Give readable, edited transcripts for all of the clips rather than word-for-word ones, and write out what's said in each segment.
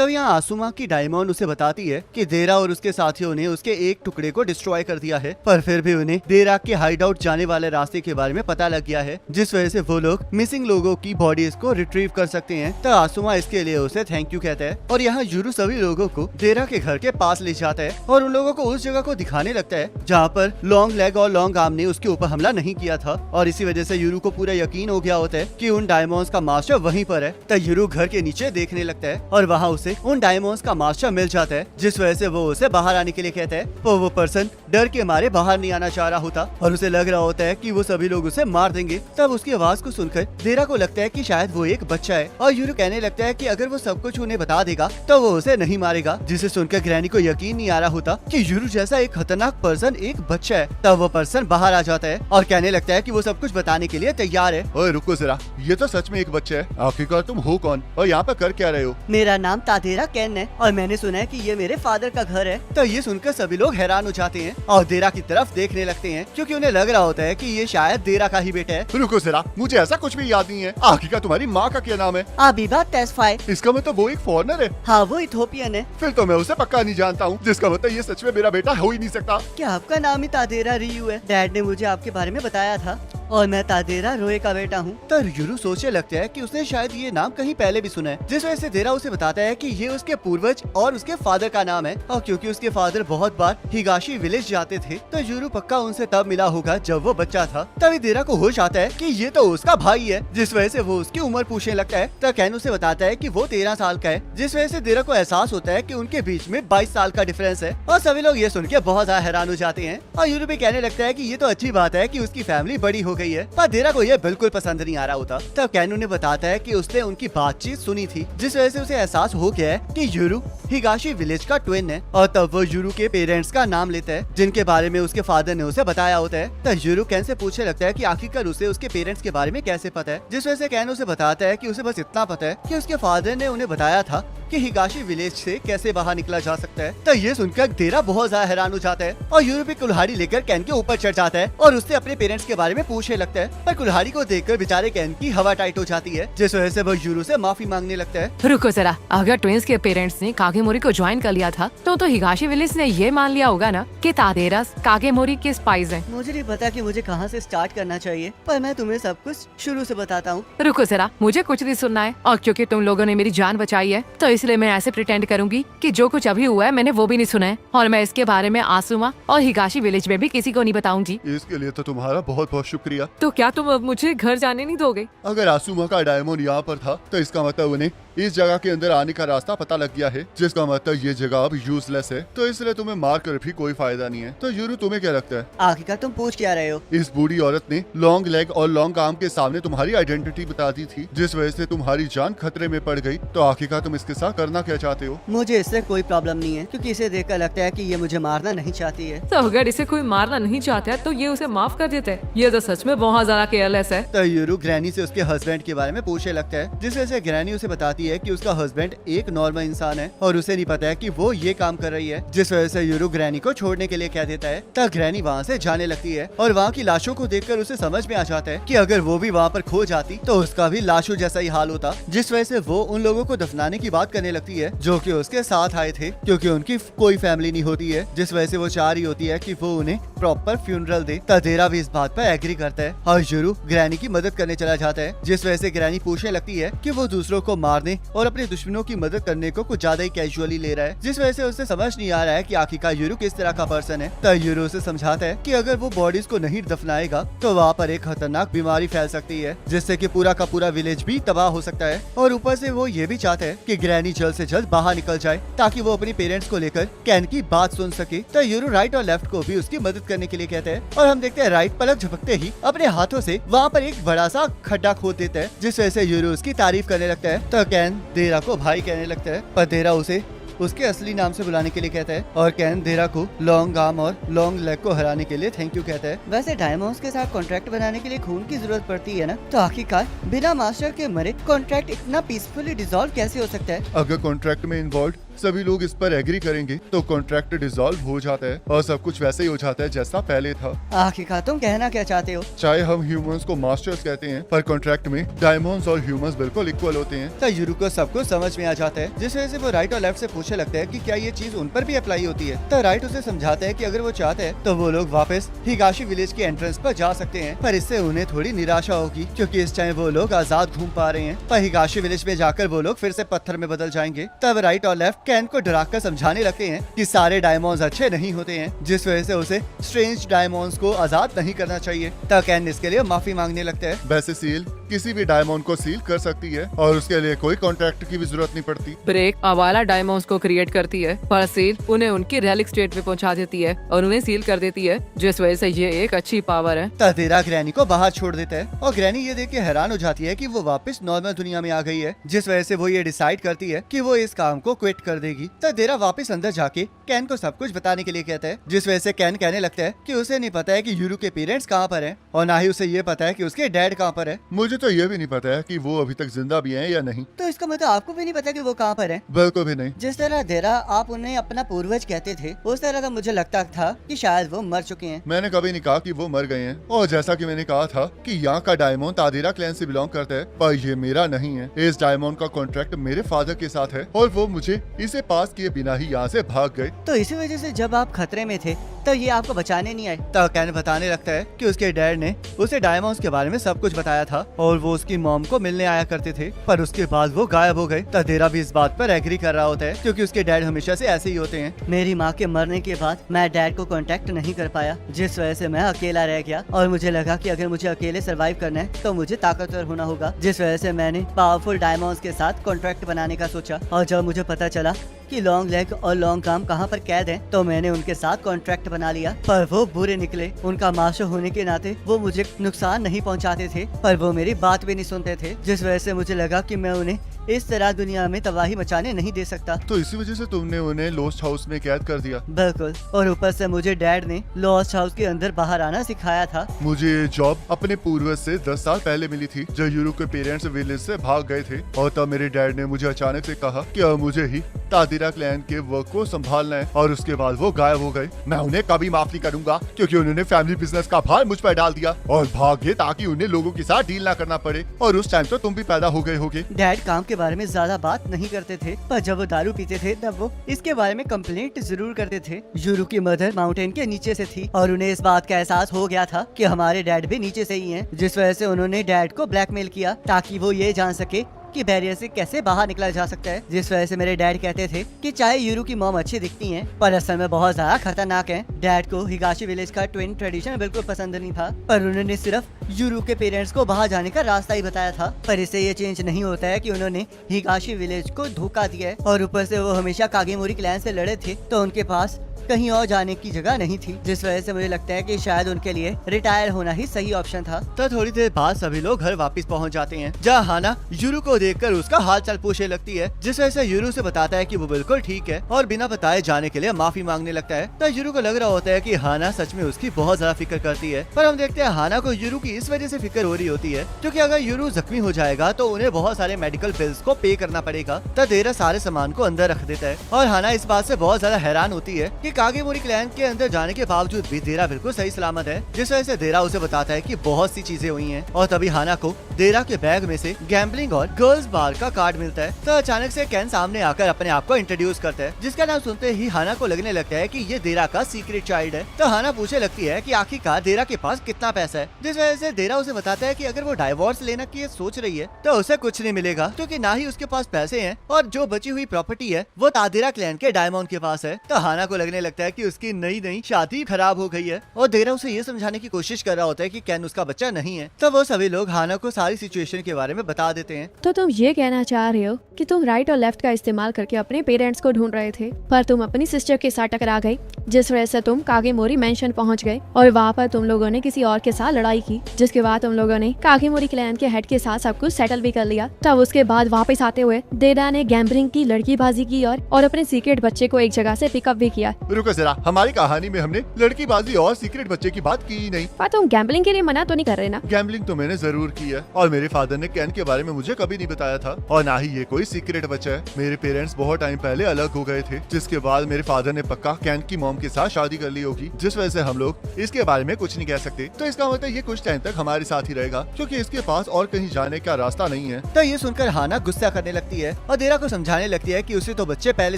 तब यहाँ आसुमा की डायमंड उसे बताती है कि देरा और उसके साथियों ने उसके एक टुकड़े को डिस्ट्रॉय कर दिया है, पर फिर भी उन्हें देरा के हाइड आउट जाने वाले रास्ते के बारे में पता लग गया है, जिस वजह से वो लोग मिसिंग लोगों की बॉडीज को रिट्रीव कर सकते हैं। तो आसुमा इसके लिए उसे थैंक यू कहता है और यहाँ यूरू सभी लोगों को देरा के घर के पास ले जाता है और उन लोगों को उस जगह को दिखाने लगता है जहाँ पर लॉन्ग लेग और लॉन्ग आर्म ने उसके ऊपर हमला नहीं किया था, और इसी वजह से यूरू को पूरा यकीन हो गया होता है कि उन डायमंड्स का मास्टर वहीं पर है। तो यूरू घर के नीचे देखने लगता है और वहाँ उसे उन डायमंड्स का मास्टर मिल जाता है, जिस वजह से वो उसे बाहर आने के लिए कहता है। और वो पर्सन डर के मारे बाहर नहीं आना चाह रहा होता और उसे लग रहा होता है कि वो सभी लोग उसे मार देंगे। तब उसकी आवाज को सुनकर देरा को लगता है कि शायद वो एक बच्चा है और यूरू कहने लगता है कि अगर वो सब कुछ उन्हें बता देगा तो वो उसे नहीं मारेगा, जिसे सुनकर ग्रैनी को यकीन नहीं आ रहा होता कि यूरू जैसा एक खतरनाक पर्सन एक बच्चा है। तब वो पर्सन बाहर आ जाता है और कहने लगता है कि वो सब कुछ बताने के लिए तैयार है। ओए रुको जरा, ये तो सच में एक बच्चा है। आखिरकार तुम हो कौन और यहाँ पर कर क्या रहे हो? मेरा नाम तादेरा कैन है और मैंने सुना है कि ये मेरे फादर का घर है। तो ये सुनकर सभी लोग हैरान हो जाते हैं और देरा की तरफ देखने लगते हैं, क्योंकि उन्हें लग रहा होता है कि ये शायद देरा का ही बेटा है। रुको जरा, मुझे ऐसा कुछ भी याद नहीं है। आखिरकार तुम्हारी माँ का क्या नाम है? आबीबा टेस्फाई। इसका मतलब वो एक फॉरेनर है? हाँ, वो इथोपियन है। फिर तो मैं उसे पक्का नहीं जानता हूँ, जिसका मतलब ये सच में मेरा बेटा हो ही नहीं सकता। क्या आपका नाम ही तादेरा रियू है? डैड ने मुझे आपके बारे में बताया था और मैं तादेरा रोए का बेटा हूँ। तो यूरू सोचने लगता है कि उसने शायद ये नाम कहीं पहले भी सुना है, जिस वजह से देरा उसे बताता है कि ये उसके पूर्वज और उसके फादर का नाम है। और क्योंकि उसके फादर बहुत बार हिगाशी विलेज जाते थे तो यूरू पक्का उनसे तब मिला होगा जब वो बच्चा था। तभी देरा को होश आता है कि ये तो उसका भाई है, जिस वजह से वो उसकी उम्र पूछने लगता है। तो कैन उसे बताता है कि वो 13 साल का है, जिस वजह से देरा को एहसास होता है कि उनके बीच में 22 साल का डिफरेंस है। और सभी लोग ये सुन के बहुत ज्यादा हैरान हो जाते हैं और यूरू भी कहने लगता है कि ये तो अच्छी बात है कि उसकी फैमिली बड़ी हो गई है, पर देरा को ये बिल्कुल पसंद नहीं आ रहा होता। तब कैन उन्हें बताता है कि उसने उनकी बातचीत सुनी थी, जिस वजह से उसे एहसास हो गया है कि यूरू हिगाशी विलेज का ट्विन है। और तब वो यूरू के पेरेंट्स का नाम लेता है, जिनके बारे में उसके फादर ने उसे बताया होता है। तब यूरू कैन से पूछने लगता है कि आखिरकार उसे उसके पेरेंट्स के बारे में कैसे पता है, जिस वजह से कैन उसे बताता है कि उसे बस इतना पता है कि उसके फादर ने उन्हें बताया था कि हिगाशी विलेज से कैसे बाहर निकला जा सकता है। तो ये सुनकर देरा बहुत ज्यादा हैरान हो जाता है और यूरू भी कुल्हाड़ी लेकर कैन के ऊपर चढ़ जाता है और उससे अपने पेरेंट्स के बारे में पूछने लगता है। पर कुल्हाड़ी को देखकर बेचारे कैन की हवा टाइट हो जाती है, जिस वजह से वो यूरू से माफी मांगने लगता है। रुको जरा, अगर ट्विंस के पेरेंट्स ने कागेमोरी को ज्वाइन कर लिया था तो हिगाशी विलेज ने ये मान लिया होगा ना कि तादेरा कागेमोरी के स्पाइस हैं। मुझे नहीं पता कि मुझे कहाँ से स्टार्ट करना चाहिए, पर मैं तुम्हें सब कुछ शुरू से बताता हूँ। रुको जरा, मुझे कुछ नहीं सुनना है और क्योंकि तुम लोगों ने मेरी जान बचाई है तो इसलिए मैं ऐसे प्रिटेंड करूंगी कि जो कुछ अभी हुआ है मैंने वो भी नहीं सुना है और मैं इसके बारे में आसुमा और हिगाशी विलेज में भी किसी को नहीं बताऊंगी। इसके लिए तो तुम्हारा बहुत बहुत शुक्रिया। तो क्या तुम अब मुझे घर जाने नहीं दोगे? अगर आसुमा का डायमंड यहाँ पर था तो इसका मतलब उन्हें इस जगह के अंदर आने का रास्ता पता लग गया है, जिसका मतलब ये जगह अब यूजलेस है, तो इसलिए तुम्हें मार कर भी कोई फायदा नहीं है। तो यूरू, तुम्हें क्या लगता है? आखिरकार तुम पूछ क्या रहे हो? इस बूढ़ी औरत ने लॉन्ग लेग और लॉन्ग आर्म के सामने तुम्हारी आइडेंटिटी बता दी थी, जिस वजह से तुम्हारी जान खतरे में पड़ गई। तो आखिरकार तुम इसके साथ करना क्या चाहते हो? मुझे इससे कोई प्रॉब्लम नहीं है, क्योंकि इसे देखकर लगता है कि ये मुझे मारना नहीं चाहती है। तो अगर इसे कोई मारना नहीं चाहता है तो ये उसे माफ कर देते हैं। ये तो सच में बहुत ज्यादा केयरलेस है। तो यूरू ग्रैनी से उसके हस्बैंड के बारे में पूछने लगता है, जिस वजह से ग्रैनी उसे बताती है कि उसका हस्बैंड एक नॉर्मल इंसान है और उसे नहीं पता है कि वो ये काम कर रही है, जिस वजह से यूरू ग्रैनी को छोड़ने के लिए कह देता है। तब ग्रैनी वहाँ से जाने लगती है और वहाँ की लाशों को देखकर उसे समझ में आ जाता है कि अगर वो भी वहाँ पर खो जाती तो उसका भी लाशों जैसा ही हाल होता, जिस वजह से वो उन लोगों को दफनाने की बात करने लगती है जो कि उसके साथ आए थे, क्योंकि उनकी कोई फैमिली नहीं होती है, जिस वजह से वो चाह रही होती है कि वो उन्हें प्रॉपर फ्यूनरल दे। तदेरा भी इस बात पर एग्री करता है और यूरू ग्रैनी की मदद करने चला जाता है, जिस वजह से ग्रैनी पूछने लगती है कि वो दूसरों को मारने और अपने दुश्मनों की मदद करने को कुछ ज्यादा ही कैजुअली ले रहा है, जिस वजह से उसे समझ नहीं आ रहा है कि आखिरकार यूरू किस तरह का पर्सन है। तो यूरू उसे समझाता है कि अगर वो बॉडीज को नहीं दफनाएगा तो वहाँ पर एक खतरनाक बीमारी फैल सकती है, जिससे कि पूरा का पूरा विलेज भी तबाह हो सकता है। और ऊपर से वो ये भी चाहता है कि ग्रैनी जल्द से जल्द बाहर निकल जाए ताकि वो अपने पेरेंट्स को लेकर कैन की बात सुन सके। तो यूरू राइट और लेफ्ट को भी उसकी मदद करने के लिए कहते हैं और हम देखते हैं राइट पलक झपकते ही अपने हाथों से वहाँ पर एक बड़ा सा खड्डा खोद देता है, जिस वजह से यूरू उसकी तारीफ करने लगता है। तो कैन देरा को भाई कहने लगता है, पर देरा उसे उसके असली नाम से बुलाने के लिए कहता है और कैन देरा को लॉन्ग आर्म और लॉन्ग लेग को हराने के लिए थैंक यू कहता है। वैसे डायमंड्स के साथ कॉन्ट्रैक्ट बनाने के लिए खून की जरूरत पड़ती है ना, तो आखिरकार बिना मास्टर के मरे कॉन्ट्रैक्ट इतना पीसफुली डिसॉल्व कैसे हो सकता है? अगर कॉन्ट्रैक्ट में इन्वॉल्व सभी लोग इस पर एग्री करेंगे तो कॉन्ट्रैक्ट डिसॉल्व हो जाता है और सब कुछ वैसे ही हो जाता है जैसा पहले था। आखिरकार तुम कहना क्या चाहते हो? चाहे हम ह्यूमंस को मास्टर्स कहते हैं, पर कॉन्ट्रैक्ट में डायमंड्स और ह्यूमंस बिल्कुल इक्वल होते हैं। तो यूरू को सब कुछ समझ में आ जाता है, जिस वजह से वो राइट और लेफ्ट से पूछने लगता है कि क्या ये चीज उन पर भी अप्लाई होती है। तो राइट उसे समझाता है कि अगर वो चाहते हैं तो वो लोग वापस हिगाशी विलेज के एंट्रेंस पर जा सकते हैं, पर इससे उन्हें थोड़ी निराशा होगी क्योंकि इस टाइम वो लोग आजाद घूम पा रहे हैं। पर हिगाशी विलेज में जाकर वो लोग फिर से पत्थर में बदल जाएंगे। तब राइट और लेफ्ट कैन को डराकर समझाने लगते हैं कि सारे डायमंड्स अच्छे नहीं होते हैं, जिस वजह से उसे स्ट्रेंज डायमंड्स को आजाद नहीं करना चाहिए। तब कैन इसके लिए माफी मांगने लगता है। वैसे सील किसी भी डायमंड को सील कर सकती है और उसके लिए कोई कॉन्ट्रैक्ट की भी जरूरत नहीं पड़ती। ब्रेक अवाला डायमंड्स को क्रिएट करती है, पर सील उन्हें उनकी रेलिक स्टेट में पहुंचा देती है और उन्हें सील कर देती है, जिस वजह से ये एक अच्छी पावर है। तदेरा ग्रैनी को बाहर छोड़ देता है और ग्रैनी ये देख के हैरान हो जाती है कि वो वापस नॉर्मल दुनिया में आ गई है, जिस वजह से वो ये डिसाइड करती है कि वो इस काम को क्विट कर देगी। तदेरा वापस अंदर जाके कैन को सब कुछ बताने के लिए कहता है, जिस वजह से कैन कहने लगता है कि उसे नहीं पता है कि यूरू के पेरेंट्स कहाँ पर हैं और ना ही उसे ये पता है कि उसके डैड कहाँ पर है। मुझे तो ये भी नहीं पता है कि वो अभी तक जिंदा भी हैं या नहीं। तो इसका मतलब आपको भी नहीं पता कि वो कहाँ पर है? बिल्कुल भी नहीं। जिस तरह देरा आप उन्हें अपना पूर्वज कहते थे, उस तरह का मुझे लगता था कि शायद वो मर चुके हैं। मैंने कभी नहीं कहा कि वो मर गए हैं, और जैसा कि मैंने कहा था कि यहाँ का डायमंड तादेरा क्लैन से बिलोंग करता है, पर ये मेरा नहीं है। इस डायमंड का कॉन्ट्रैक्ट मेरे फादर के साथ है और वो मुझे इसे पास किए बिना ही यहाँ से भाग गए। तो इसी वजह से जब आप खतरे में थे तो ये आपको बचाने नहीं आए। तब कैन बताने लगता है कि उसके डैड ने उसे डायमंड्स के बारे में सब कुछ बताया था और वो उसकी मॉम को मिलने आया करते थे, पर उसके बाद वो गायब हो गए। तदेरा भी इस बात पर एग्री कर रहा होता है क्योंकि उसके डैड हमेशा से ऐसे ही होते हैं। मेरी माँ के मरने के बाद मैं डैड को कांटेक्ट नहीं कर पाया, जिस वजह से मैं अकेला रह गया और मुझे लगा कि अगर मुझे अकेले सरवाइव करना है तो मुझे ताकतवर होना होगा, जिस वजह से मैंने पावरफुल डायमंड्स के साथ कॉन्ट्रैक्ट बनाने का सोचा। और जब मुझे पता चला कि लॉन्ग लेग और लॉन्ग आर्म कहाँ पर कैद हैं, तो मैंने उनके साथ कॉन्ट्रैक्ट बना लिया। पर वो बुरे निकले। उनका मास्टर होने के नाते वो मुझे नुकसान नहीं पहुँचाते थे, पर वो मेरी बात भी नहीं सुनते थे, जिस वजह से मुझे लगा कि मैं उन्हें इस तरह दुनिया में तबाही मचाने नहीं दे सकता। तो इसी वजह से तुमने उन्हें लॉस्ट हाउस में कैद कर दिया? बिल्कुल, और ऊपर से मुझे डैड ने लॉस्ट हाउस के अंदर बाहर आना सिखाया था। मुझे ये जॉब अपने पूर्वज से 10 साल पहले मिली थी, जब यूरो के पेरेंट्स विलेज से भाग गए थे, और तब मेरे डैड ने मुझे अचानक से कहा कि अब मुझे ही तादिरा क्लैन के वर्क को संभालना है, और उसके बाद वो गायब हो गए। मैं उन्हें कभी माफ नहीं करूंगा क्योंकि उन्होंने फैमिली बिजनेस का भार मुझ पर डाल दिया और भाग गए ताकि उन्हें लोगों के साथ डील ना करना पड़े। और उस टाइम तो तुम भी पैदा हो गए होगे। डैड काम के बारे में ज्यादा बात नहीं करते थे, पर जब वो दारू पीते थे तब वो इसके बारे में कंप्लेंट जरूर करते थे। यूरू की मदर माउंटेन के नीचे से थी और उन्हें इस बात का एहसास हो गया था कि हमारे डैड भी नीचे से ही हैं, जिस वजह से उन्होंने डैड को ब्लैकमेल किया ताकि वो ये जान सके कि बैरियर से कैसे बाहर निकला जा सकता है। जिस वजह से मेरे डैड कहते थे कि चाहे यूरू की मॉम अच्छी दिखती हैं, पर असल में बहुत ज्यादा खतरनाक हैं। डैड को हिगाशी विलेज का ट्विन ट्रेडिशन बिल्कुल पसंद नहीं था, पर उन्होंने सिर्फ यूरू के पेरेंट्स को बाहर जाने का रास्ता ही बताया था। पर इससे ये चेंज नहीं होता है कि उन्होंने हिगाशी विलेज को धोखा दिया है, और ऊपर से वो हमेशा कागेमोरी क्लैन से लड़े थे, तो उनके पास कहीं और जाने की जगह नहीं थी, जिस वजह से मुझे लगता है कि शायद उनके लिए रिटायर होना ही सही ऑप्शन था। तो थोड़ी देर बाद सभी लोग घर वापस पहुंच जाते हैं, जहाँ हाना यूरू को देखकर उसका हाल चाल पूछने लगती है, जिस वजह से यूरू से बताता है कि वो बिल्कुल ठीक है और बिना बताए जाने के लिए माफी मांगने लगता है। तो यूरू को लग रहा होता है कि हाना सच में उसकी बहुत ज्यादा फिक्र करती है, पर हम देखते हैं हाना को यूरू की इस वजह से फिक्र हो रही होती है क्योंकि अगर यूरू जख्मी हो जाएगा तो उन्हें बहुत सारे मेडिकल बिल्स को पे करना पड़ेगा। तो देरा सारे सामान को अंदर रख देता है और हाना इस बात से बहुत ज्यादा हैरान होती है कि कागेमोरी क्लैन के अंदर जाने के बावजूद भी देरा बिल्कुल सही सलामत है, जिस वजह से देरा उसे बताता है कि बहुत सी चीजें हुई हैं। और तभी हाना को देरा के बैग में से गैम्बलिंग और गर्ल्स बार का कार्ड मिलता है। तो अचानक से कैन सामने आकर अपने आप को इंट्रोड्यूस करता है, जिसका नाम सुनते ही हाना को लगने लगता है कि ये देरा का सीक्रेट चाइल्ड है। तो हाना पूछने लगती है कि आखिरकार देरा के पास कितना पैसा है, जिस वजह से देरा उसे बताता है कि अगर वो डाइवोर्स लेना की सोच रही है तो उसे कुछ नहीं मिलेगा, क्योंकि ना ही उसके पास पैसे हैं और जो बची हुई प्रॉपर्टी है वो तादेरा क्लैन के डायमंड के पास है। तो हाना को लगने लगता है कि उसकी नई शादी खराब हो गई है और देरा उसे ये समझाने की कोशिश कर रहा होता है कि कैन उसका बच्चा नहीं है। तो वो सभी लोग हाना को सारी सिचुएशन के बारे में बता देते हैं। तो तुम ये कहना चाह रहे हो कि तुम राइट और लेफ्ट का इस्तेमाल करके अपने पेरेंट्स को ढूंढ रहे थे, पर तुम अपनी सिस्टर के साथ टकरा गई, जिस वजह से तुम कागेमोरी मेंशन पहुंच गए और वहाँ पर तुम लोगों ने किसी और के साथ लड़ाई की, जिसके बाद तुम लोगों ने कागेमोरी क्लैन के हेड के साथ सब कुछ सेटल भी कर लिया। तब उसके बाद वापस आते हुए देरा ने गैम्बलिंग की, लड़कीबाजी की और अपने सीक्रेट बच्चे को एक जगह से पिकअप भी किया। रुको जरा, हमारी कहानी में हमने लड़कीबाजी और सीक्रेट बच्चे की बात की ही नहीं। पर तुम गैम्बलिंग के लिए मना तो नहीं कर रहे ना? गैम्बलिंग तो मैंने जरूर की है और मेरे फादर ने कैन के बारे में मुझे कभी नहीं बताया था और ना ही ये कोई सीक्रेट बच्चा है। मेरे पेरेंट्स बहुत टाइम पहले अलग हो गए थे, जिसके बाद मेरे फादर ने पक्का कैन की मॉम के साथ शादी कर ली होगी, जिस वजह से हम लोग इसके बारे में कुछ नहीं कह सकते। तो इसका मतलब ये कुछ टाइम तक हमारे साथ ही रहेगा, क्योंकि इसके पास और कहीं जाने का रास्ता नहीं है। तो ये सुनकर हाना गुस्सा करने लगती है और देरा को समझाने लगती है कि उसे तो बच्चे पहले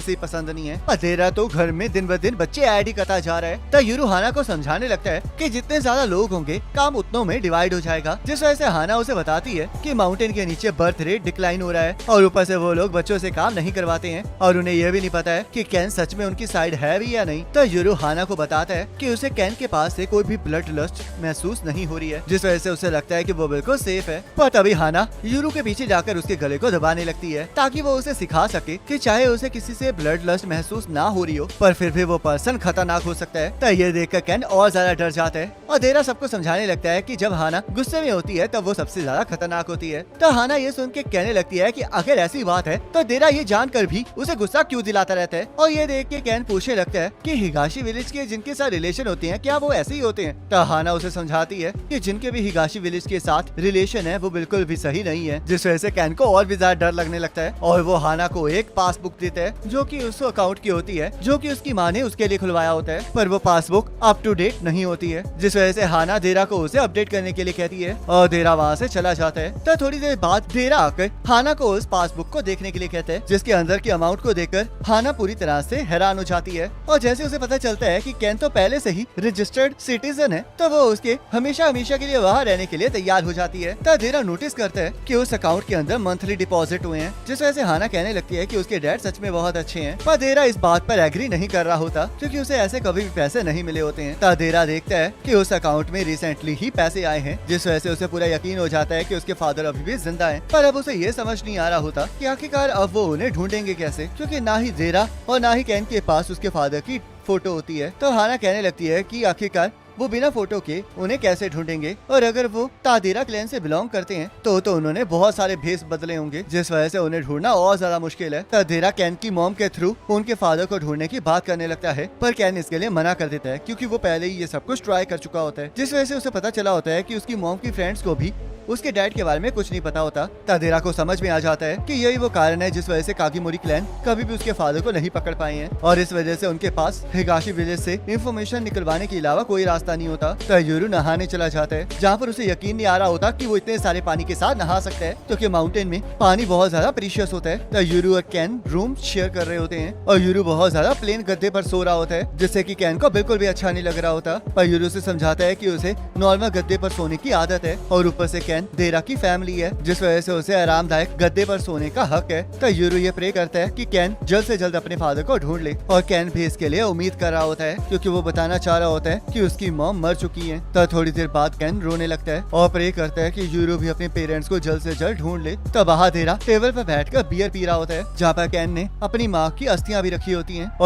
से ही पसंद नहीं है और देरा तो घर में दिन ब दिन बच्चे ऐड ही करता जा रहा है। तो यूरू हाना को समझाने लगता है कि जितने ज्यादा लोग होंगे काम उतनों में डिवाइड हो जाएगा, जिस वजह से हाना उसे बताती है कि माउंटेन के नीचे बर्थ रेट डिक्लाइन हो रहा है और ऊपर से वो लोग बच्चों से काम नहीं करवाते हैं और उन्हें यह भी नहीं पता है कि कैन सच में उनकी साइड है भी या नहीं। तो यूरू हाना को बताता है कि उसे कैन के पास से कोई भी ब्लड लस्ट महसूस नहीं हो रही है, जिस वजह से उसे लगता है कि वो बिल्कुल सेफ है। पर तभी हाना यूरू के पीछे जाकर उसके गले को दबाने लगती है ताकि वो उसे सिखा सके कि चाहे उसे किसी से ब्लड लस्ट महसूस ना हो रही हो पर फिर भी वो पर्सन खतरनाक हो सकता है। तो ये देखकर कैन और ज्यादा डर जाता है और देरा सबको समझाने लगता है कि जब हाना गुस्से में होती है तब वो सबसे ज्यादा खतरनाक होती है। तो हाना ये सुन के कहने लगती है कि अगर ऐसी बात है तो देरा ये जानकर भी उसे गुस्सा क्यों दिलाता रहता है। और ये देख के कैन पूछने लगता है कि हिगाशी विलेज के जिनके साथ रिलेशन होते हैं क्या वो ऐसे ही होते हैं। तो हाना उसे समझाती है कि जिनके भी हिगाशी विलेज के साथ रिलेशन है वो बिल्कुल भी सही नहीं है, जिस वजह से कैन को और भी ज्यादा डर लगने लगता है और वो हाना को एक पासबुक देता है जो कि उस अकाउंट की होती है जो कि उसकी माँ ने उसके लिए खुलवाया होता है, पर वो पासबुक अप टू डेट नहीं होती है, जिस वजह से हाना देरा को उसे अपडेट करने के लिए कहती है और देरा वहाँ से चला जाता है। तो थोड़ी देर बाद देरा आकर हाना को उस पासबुक को देखने के लिए कहता है, जिसके अंदर की अमाउंट को देखकर हाना पूरी तरह से हैरान हो जाती है और जैसे उसे पता चलता है कि कैन तो पहले से ही रजिस्टर्ड सिटीजन है तो वो उसके हमेशा हमेशा के लिए वहाँ रहने के लिए तैयार हो जाती है। तो देरा नोटिस करता है कि उस अकाउंट के अंदर मंथली डिपॉजिट हुए हैं, जिस वजह से हाना कहने लगती है कि उसके डैड सच में बहुत अच्छे हैं। पर देरा इस बात पर एग्री नहीं कर रहा होता क्योंकि उसे ऐसे कभी भी पैसे नहीं मिले होते हैं। तो देरा देखता है कि उस अकाउंट में रिसेंटली ही पैसे आए हैं, जिस वजह से उसे पूरा यकीन हो जाता है कि उसके फादर अभी भी जिंदा हैं। पर अब उसे ये समझ नहीं आ रहा होता कि आखिरकार अब वो उन्हें ढूंढेंगे कैसे, क्योंकि ना ही देरा और ना ही कैन के पास उसके फादर की फोटो होती है। तो हाना कहने लगती है कि आखिरकार वो बिना फोटो के उन्हें कैसे ढूंढेंगे और अगर वो तादेरा क्लैन से बिलोंग करते हैं तो उन्होंने बहुत सारे भेस बदले होंगे, जिस वजह से उन्हें ढूंढना और ज्यादा मुश्किल है। तादेरा कैन की मॉम के थ्रू उनके फादर को ढूंढने की बात करने लगता है, पर कैन इसके लिए मना कर देता है क्योंकि वो पहले ही ये सब कुछ ट्राई कर चुका होता है, जिस वजह से उसे पता चला होता है कि उसकी मॉम की फ्रेंड्स को भी उसके डैड के बारे में कुछ नहीं पता होता। तादेरा को समझ में आ जाता है कि यही वो कारण है जिस वजह से कागीमोरी क्लैन कभी भी उसके फादर को नहीं पकड़ पाए हैं और इस वजह से उनके पास हिगाशी विलेज से इंफॉर्मेशन निकलवाने के अलावा कोई रास्ता नहीं होता। तो यूरू नहाने चला जाता है जहाँ पर उसे यकीन नहीं आ रहा होता कि वो इतने सारे पानी के साथ नहा सकता है, क्योंकि माउंटेन में पानी बहुत ज्यादा प्रीशियस होता है। तो यूरू और कैन रूम शेयर कर रहे होते हैं और यूरू बहुत ज्यादा प्लेन गद्दे पर सो रहा होता है, जिससे कि कैन को बिल्कुल भी अच्छा नहीं लग रहा होता। पर यूरू से समझाता है कि उसे नॉर्मल गद्दे पर सोने की आदत है और ऊपर से कैन देरा की फैमिली है, जिस वजह से उसे आरामदायक गद्दे पर सोने का हक है। तो यूरू ये प्रे करता है कि कैन जल्द से जल्द अपने फादर को ढूंढ ले और कैन भी इसके लिए उम्मीद कर रहा होता है क्योंकि वो बताना चाह रहा होता है कि उसकी मॉम मर चुकी है। तो थोड़ी देर बाद कैन रोने लगता है और प्रे करता है कि यूरू भी अपने पेरेंट्स को जल्द से जल्द ढूंढ ले। तो बाहर देरा टेबल पर बैठकर बियर पी रहा होता है जहाँ पर कैन ने अपनी माँ की अस्थियां भी रखी होती हैं और